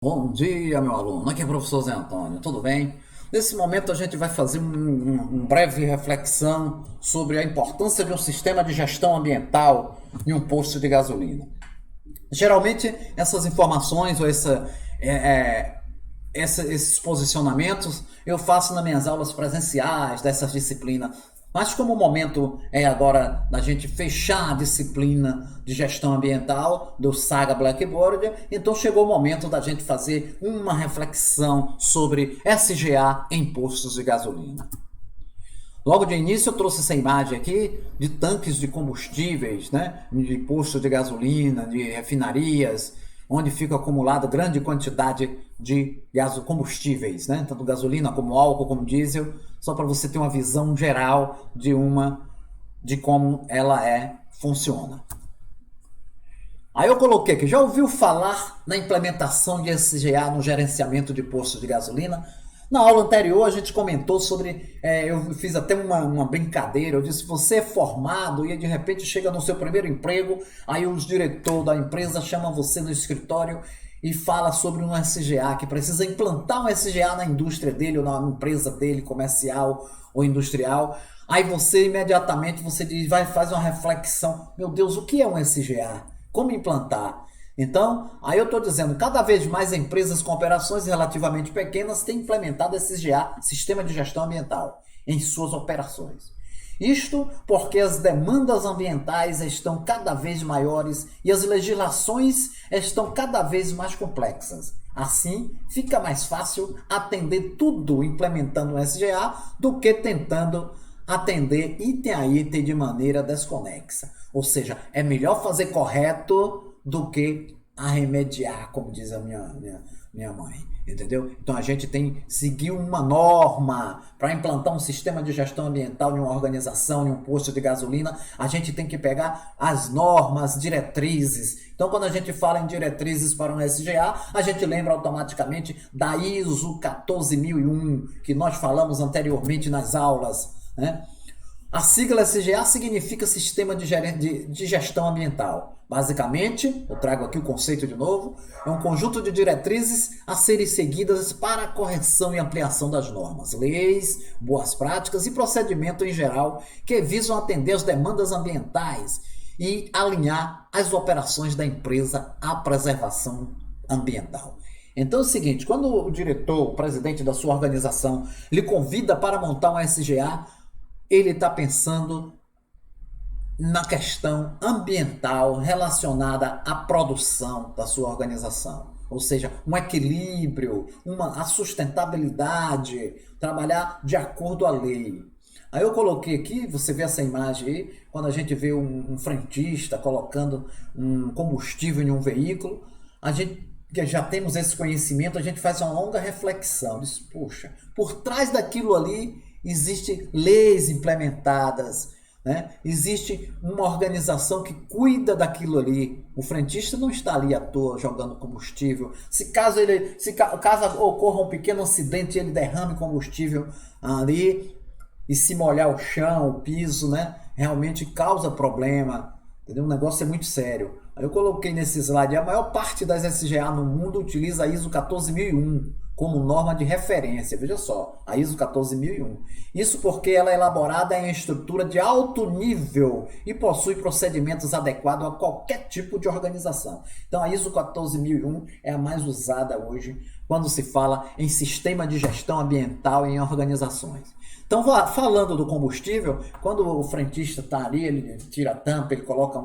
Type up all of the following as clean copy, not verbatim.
Bom dia, meu aluno. Aqui é o professor Zé Antônio, tudo bem? Nesse momento, a gente vai fazer uma breve reflexão sobre a importância de um sistema de gestão ambiental em um posto de gasolina. Geralmente, essas informações ou esses posicionamentos eu faço nas minhas aulas presenciais dessas disciplinas. Mas como o momento é agora da gente fechar a disciplina de gestão ambiental do Saga Blackboard, então chegou o momento da gente fazer uma reflexão sobre SGA em postos de gasolina. Logo de início eu trouxe essa imagem aqui de tanques de combustíveis, né? De postos de gasolina, de refinarias, onde fica acumulada grande quantidade de combustíveis, né? Tanto gasolina como álcool, como diesel, só para você ter uma visão geral de como funciona. Aí eu coloquei aqui, já ouviu falar na implementação de SGA no gerenciamento de postos de gasolina? Na aula anterior a gente comentou sobre, eu fiz até uma brincadeira, eu disse, você é formado e de repente chega no seu primeiro emprego, aí o diretor da empresa chama você no escritório e fala sobre um SGA, que precisa implantar um SGA na indústria dele ou na empresa dele, comercial ou industrial. Aí você imediatamente você diz, faz uma reflexão, meu Deus, o que é um SGA? Como implantar? Então, aí eu estou dizendo, cada vez mais empresas com operações relativamente pequenas têm implementado esse SGA, Sistema de Gestão Ambiental, em suas operações. Isto porque as demandas ambientais estão cada vez maiores e as legislações estão cada vez mais complexas. Assim, fica mais fácil atender tudo implementando o SGA do que tentando atender item a item de maneira desconexa. Ou seja, é melhor fazer correto do que arremediar, como diz a minha mãe. Entendeu? Então a gente tem que seguir uma norma para implantar um sistema de gestão ambiental em uma organização, em um posto de gasolina. A gente tem que pegar as normas, diretrizes. Então, quando a gente fala em diretrizes para um SGA, a gente lembra automaticamente da ISO 14001, que nós falamos anteriormente nas aulas, né? A sigla SGA significa Sistema de Gestão Ambiental. Basicamente, eu trago aqui o conceito de novo, é um conjunto de diretrizes a serem seguidas para a correção e ampliação das normas, leis, boas práticas e procedimento em geral que visam atender as demandas ambientais e alinhar as operações da empresa à preservação ambiental. Então é o seguinte, quando o diretor, o presidente da sua organização, lhe convida para montar um SGA, ele está pensando na questão ambiental relacionada à produção da sua organização. Ou seja, um equilíbrio, a sustentabilidade, trabalhar de acordo à lei. Aí eu coloquei aqui, você vê essa imagem aí, quando a gente vê um frentista colocando um combustível em um veículo, a gente que já temos esse conhecimento, a gente faz uma longa reflexão. Diz, puxa, por trás daquilo ali existem leis implementadas, né? Existe uma organização que cuida daquilo ali. O frentista não está ali à toa jogando combustível. Se caso ocorra um pequeno acidente, ele derrame combustível ali e se molhar o chão, o piso, né? Realmente causa problema. Entendeu? O negócio é muito sério. Aí eu coloquei nesse slide, a maior parte das SGA no mundo utiliza a ISO 14001 como norma de referência. Veja só, a ISO 14001. Isso porque ela é elaborada em estrutura de alto nível e possui procedimentos adequados a qualquer tipo de organização. Então a ISO 14001 é a mais usada hoje quando se fala em sistema de gestão ambiental em organizações. Então, falando do combustível, quando o frentista está ali, ele tira a tampa, ele coloca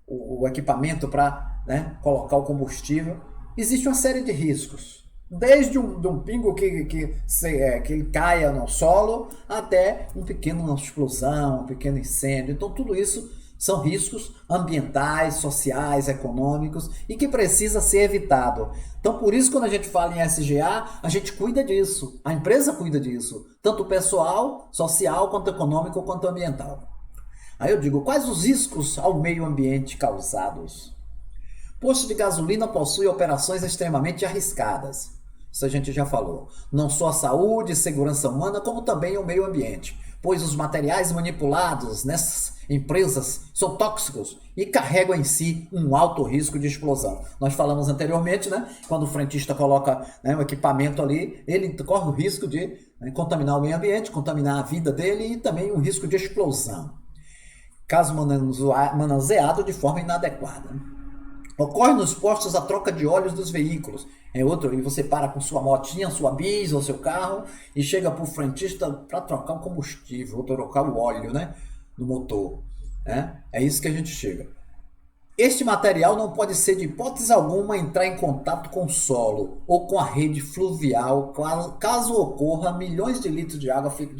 o equipamento para, né, colocar o combustível, existe uma série de riscos. Desde um pingo que ele caia no solo até uma pequena explosão, um pequeno incêndio. Então, tudo isso são riscos ambientais, sociais, econômicos e que precisa ser evitado. Então, por isso, quando a gente fala em SGA, a gente cuida disso. A empresa cuida disso. Tanto pessoal, social, quanto econômico, quanto ambiental. Aí eu digo, quais os riscos ao meio ambiente causados? Posto de gasolina possui operações extremamente arriscadas. Isso a gente já falou. Não só a saúde e segurança humana, como também o meio ambiente. pois os materiais manipulados nessas empresas são tóxicos e carregam em si um alto risco de explosão. Nós falamos anteriormente, né, quando o frentista coloca, né, o equipamento ali, ele corre o risco de, né, contaminar o meio ambiente, contaminar a vida dele e também um risco de explosão, caso manuseado de forma inadequada. Ocorre nos postos a troca de óleos dos veículos. É outro, e você para com sua motinha, sua bis ou seu carro e chega para o frentista para trocar o combustível, ou trocar o óleo, né, do motor. É isso que a gente chega. Este material não pode ser de hipótese alguma entrar em contato com o solo ou com a rede fluvial, caso ocorra, milhões de litros de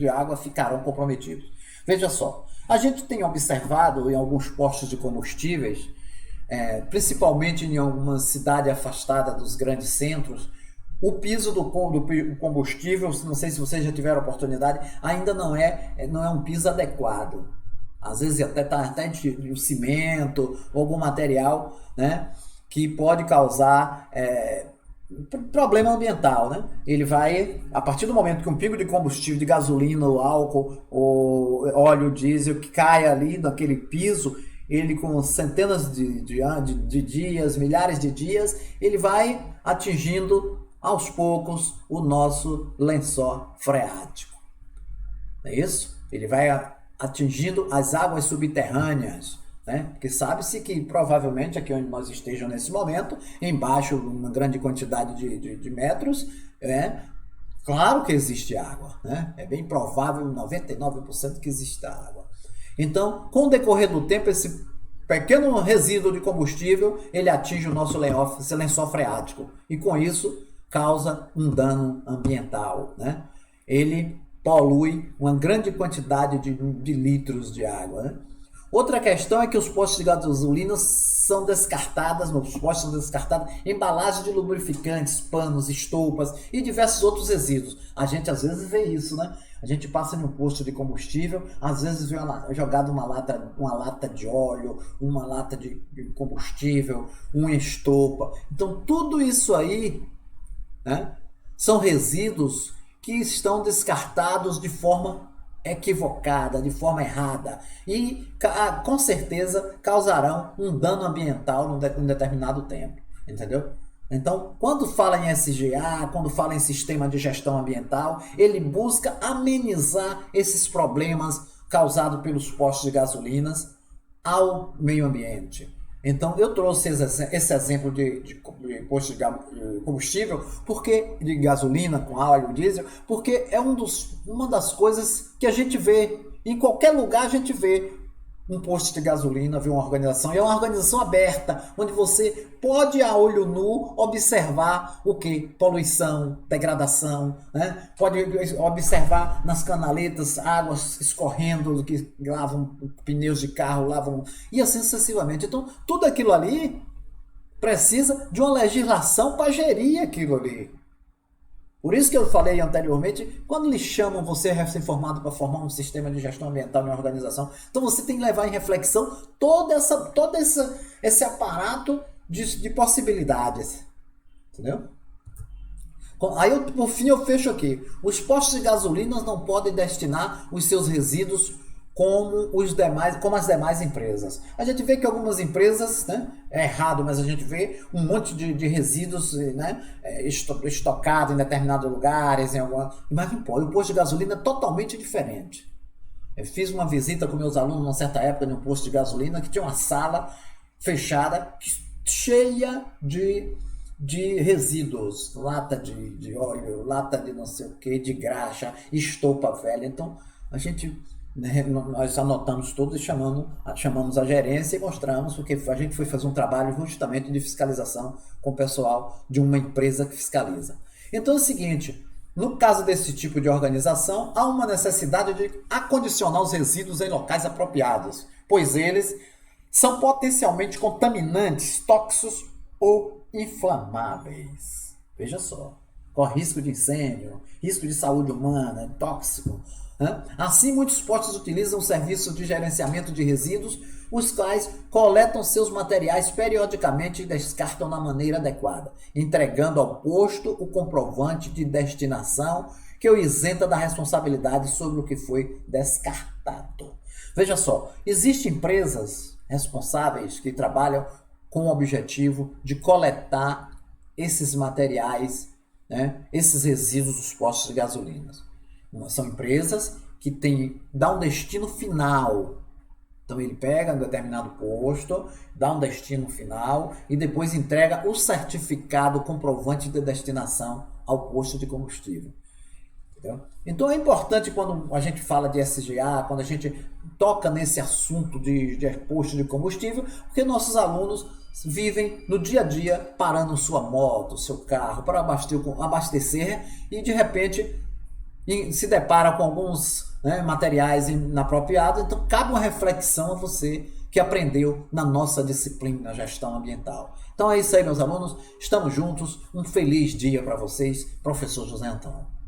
água ficarão comprometidos. Veja só, a gente tem observado em alguns postos de combustíveis, principalmente em alguma cidade afastada dos grandes centros, o piso do combustível, não sei se vocês já tiveram oportunidade, ainda não é um piso adequado. Às vezes até de cimento ou algum material, né, que pode causar problema ambiental, né? Ele vai, a partir do momento que um pingo de combustível, de gasolina, ou álcool, ou óleo diesel que cai ali naquele piso, ele com centenas de dias, milhares de dias, ele vai atingindo aos poucos o nosso lençol freático. Não é isso? Ele vai atingindo as águas subterrâneas, né? Porque sabe-se que provavelmente aqui onde nós estejamos nesse momento, embaixo, uma grande quantidade de metros, claro que existe água, né? É bem provável, 99% que existe água. Então, com o decorrer do tempo, esse pequeno resíduo de combustível, ele atinge o nosso lençol freático e com isso causa um dano ambiental, né? Ele polui uma grande quantidade de litros de água, né? Outra questão é que os postos de gasolina são descartadas, embalagens de lubrificantes, panos, estopas e diversos outros resíduos. A gente às vezes vê isso, né? A gente passa em um posto de combustível, às vezes vê jogado uma lata de óleo, uma lata de combustível, uma estopa. Então tudo isso aí, né, são resíduos que estão descartados de forma equivocada, de forma errada e com certeza causarão um dano ambiental num determinado tempo, entendeu? Então, quando fala em SGA, quando fala em sistema de gestão ambiental, ele busca amenizar esses problemas causados pelos postos de gasolinas ao meio ambiente. Então, eu trouxe esse exemplo de posto de combustível, de gasolina com óleo, diesel, porque é uma das coisas que a gente vê, em qualquer lugar a gente vê um posto de gasolina, vê uma organização, e é uma organização aberta, onde você pode a olho nu observar o que? Poluição, degradação, né? Pode observar nas canaletas águas escorrendo que lavam pneus de carro, e assim sucessivamente. Então, tudo aquilo ali precisa de uma legislação para gerir aquilo ali. Por isso que eu falei anteriormente, quando lhe chamam você recém-formado para formar um sistema de gestão ambiental em uma organização, então você tem que levar em reflexão todo esse aparato de possibilidades. Entendeu? Aí, por fim, eu fecho aqui. Os postos de gasolina não podem destinar os seus resíduos como as demais empresas. A gente vê que algumas empresas, né, é errado, mas a gente vê um monte de resíduos, né, estocados em determinados lugares, mas não pode. O posto de gasolina é totalmente diferente. Eu fiz uma visita com meus alunos numa certa época em um posto de gasolina que tinha uma sala fechada cheia de resíduos, lata de óleo, lata de não sei o que, de graxa, estopa velha. Então nós anotamos tudo e chamamos a gerência e mostramos, porque a gente foi fazer um trabalho justamente de fiscalização com o pessoal de uma empresa que fiscaliza. Então é o seguinte, no caso desse tipo de organização, há uma necessidade de acondicionar os resíduos em locais apropriados, pois eles são potencialmente contaminantes, tóxicos ou inflamáveis. Veja só, corre risco de incêndio, risco de saúde humana, tóxico. Assim, muitos postos utilizam serviços de gerenciamento de resíduos, os quais coletam seus materiais periodicamente e descartam da maneira adequada, entregando ao posto o comprovante de destinação que o isenta da responsabilidade sobre o que foi descartado. Veja só, existem empresas responsáveis que trabalham com o objetivo de coletar esses materiais, né, esses resíduos dos postos de gasolina. São empresas que dão um destino final. Então ele pega um determinado posto, dá um destino final e depois entrega o certificado comprovante de destinação ao posto de combustível. Entendeu? Então é importante quando a gente fala de SGA, quando a gente toca nesse assunto de posto de combustível, porque nossos alunos vivem no dia a dia parando sua moto, seu carro para abastecer e de repente se depara com alguns, né, materiais inapropriados. Então cabe uma reflexão a você que aprendeu na nossa disciplina gestão ambiental. Então é isso aí, meus alunos, estamos juntos, um feliz dia para vocês, professor José Antônio.